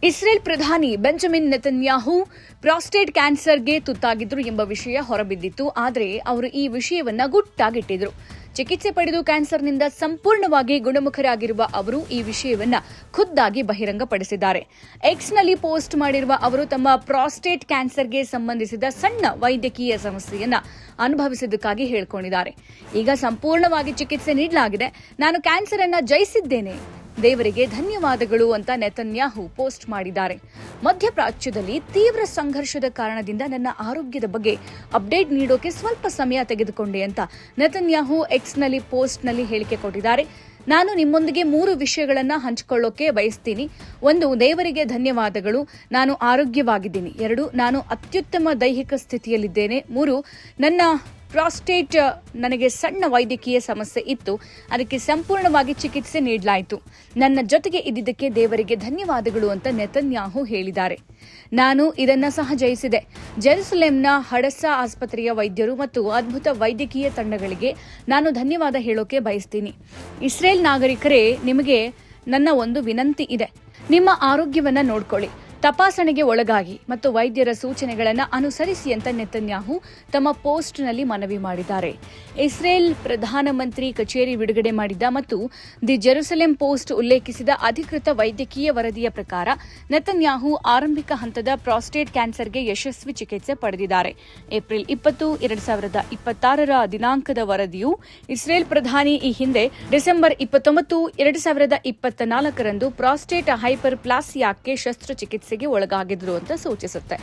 Israel ಪ್ರಧಾನಿ Benjamin Netanyahu prostate ಕ್ಯಾನ್ಸರ್ಗೆ ತುತ್ತಾಗಿದ್ರು ಎಂಬ ವಿಷಯ ಹೊರಬಿದ್ದಿತ್ತು. ಆದರೆ ಅವರು ಈ ವಿಷಯವನ್ನ ಗುಟ್ಟಾಗಿಟ್ಟಿದ್ರು. ಚಿಕಿತ್ಸೆ ಪಡೆದು ಕ್ಯಾನ್ಸರ್ನಿಂದ ಸಂಪೂರ್ಣವಾಗಿ ಗುಣಮುಖರಾಗಿರುವ ಅವರು ಈ ವಿಷಯವನ್ನ ಖುದ್ದಾಗಿ ಬಹಿರಂಗಪಡಿಸಿದ್ದಾರೆ. ಎಕ್ಸ್ನಲ್ಲಿ ಪೋಸ್ಟ್ ಮಾಡಿರುವ ಅವರು ತಮ್ಮ ಪ್ರಾಸ್ಟೇಟ್ ಕ್ಯಾನ್ಸರ್ಗೆ ಸಂಬಂಧಿಸಿದ ಸಣ್ಣ ವೈದ್ಯಕೀಯ ಸಮಸ್ಯೆಯನ್ನ ಅನುಭವಿಸಿದ್ದಕ್ಕಾಗಿ ಹೇಳಿಕೊಂಡಿದ್ದಾರೆ. ಈಗ ಸಂಪೂರ್ಣವಾಗಿ ಚಿಕಿತ್ಸೆ ನೀಡಲಾಗಿದೆ. ನಾನು ಕ್ಯಾನ್ಸರ್ ಅನ್ನ ಜಯಿಸಿದ್ದೇನೆ. ದೇವರಿಗೆ ಧನ್ಯವಾದಗಳು ಅಂತ ನೆತನ್ಯಾಹು ಪೋಸ್ಟ್ ಮಾಡಿದ್ದಾರೆ. ಮಧ್ಯಪ್ರಾಚ್ಯದಲ್ಲಿ ತೀವ್ರ ಸಂಘರ್ಷದ ಕಾರಣದಿಂದ ನನ್ನ ಆರೋಗ್ಯದ ಬಗ್ಗೆ ಅಪ್ಡೇಟ್ ನೀಡೋಕೆ ಸ್ವಲ್ಪ ಸಮಯ ತೆಗೆದುಕೊಂಡೆ ಅಂತ ನೆತನ್ಯಾಹು ಎಕ್ಸ್ನಲ್ಲಿ ಪೋಸ್ಟ್ನಲ್ಲಿ ಹೇಳಿಕೆ ಕೊಟ್ಟಿದ್ದಾರೆ. ನಾನು ನಿಮ್ಮೊಂದಿಗೆ 3 ವಿಷಯಗಳನ್ನು ಹಂಚಿಕೊಳ್ಳೋಕೆ ಬಯಸ್ತೀನಿ. 1, ದೇವರಿಗೆ ಧನ್ಯವಾದಗಳು, ನಾನು ಆರೋಗ್ಯವಾಗಿದ್ದೀನಿ. 2, ನಾನು ಅತ್ಯುತ್ತಮ ದೈಹಿಕ ಸ್ಥಿತಿಯಲ್ಲಿದ್ದೇನೆ. 3, ನನ್ನ ಪ್ರಾಸ್ಟೇಟ್ ನನಗೆ ಸಣ್ಣ ವೈದ್ಯಕೀಯ ಸಮಸ್ಯೆ ಇತ್ತು, ಅದಕ್ಕೆ ಸಂಪೂರ್ಣವಾಗಿ ಚಿಕಿತ್ಸೆ ನೀಡಲಾಯಿತು. ನನ್ನ ಜೊತೆಗೆ ಇದ್ದಿದ್ದಕ್ಕೆ ದೇವರಿಗೆ ಧನ್ಯವಾದಗಳು ಅಂತ ನೆತನ್ಯಾಹು ಹೇಳಿದ್ದಾರೆ. ನಾನು ಇದನ್ನ ಸಹ ಜಯಿಸಿದೆ. ಜೆರುಸಲೆಂನ ಹಡಸಾ ಆಸ್ಪತ್ರೆಯ ವೈದ್ಯರು ಮತ್ತು ಅದ್ಭುತ ವೈದ್ಯಕೀಯ ತಂಡಗಳಿಗೆ ನಾನು ಧನ್ಯವಾದ ಹೇಳೋಕೆ ಬಯಸ್ತೀನಿ. ಇಸ್ರೇಲ್ ನಾಗರಿಕರೇ, ನಿಮಗೆ ನನ್ನ ಒಂದು ವಿನಂತಿ ಇದೆ. ನಿಮ್ಮ ಆರೋಗ್ಯವನ್ನ ನೋಡ್ಕೊಳ್ಳಿ, ತಪಾಸಣೆಗೆ ಒಳಗಾಗಿ ಮತ್ತು ವೈದ್ಯರ ಸೂಚನೆಗಳನ್ನು ಅನುಸರಿಸಿ ಅಂತ ನೆತನ್ಯಾಹು ತಮ್ಮ ಪೋಸ್ಟ್ನಲ್ಲಿ ಮನವಿ ಮಾಡಿದ್ದಾರೆ. ಇಸ್ರೇಲ್ ಪ್ರಧಾನಮಂತ್ರಿ ಕಚೇರಿ ಬಿಡುಗಡೆ ಮಾಡಿದ್ದ ಮತ್ತು ದಿ ಜೆರುಸಲೆಂ ಪೋಸ್ಟ್ ಉಲ್ಲೇಖಿಸಿದ ಅಧಿಕೃತ ವೈದ್ಯಕೀಯ ವರದಿಯ ಪ್ರಕಾರ ನೆತನ್ಯಾಹು ಆರಂಭಿಕ ಹಂತದ ಪ್ರಾಸ್ಟೇಟ್ ಕ್ಯಾನ್ಸರ್ಗೆ ಯಶಸ್ವಿ ಚಿಕಿತ್ಸೆ ಪಡೆದಿದ್ದಾರೆ. ಏಪ್ರಿಲ್ 20, 2026 ದಿನಾಂಕದ ವರದಿಯು ಇಸ್ರೇಲ್ ಪ್ರಧಾನಿ ಈ ಹಿಂದೆ ಡಿಸೆಂಬರ್ 29, 2024 ಪ್ರಾಸ್ಟೇಟ್ ಹೈಪರ್ಪ್ಲಾಸಿಯಾಕ್ಕೆ ಶಸ್ತ್ರಚಿಕಿತ್ಸೆಗೆ ಒಳಗಾಗಿದ್ರು ಅಂತ ಸೂಚಿಸುತ್ತೆ.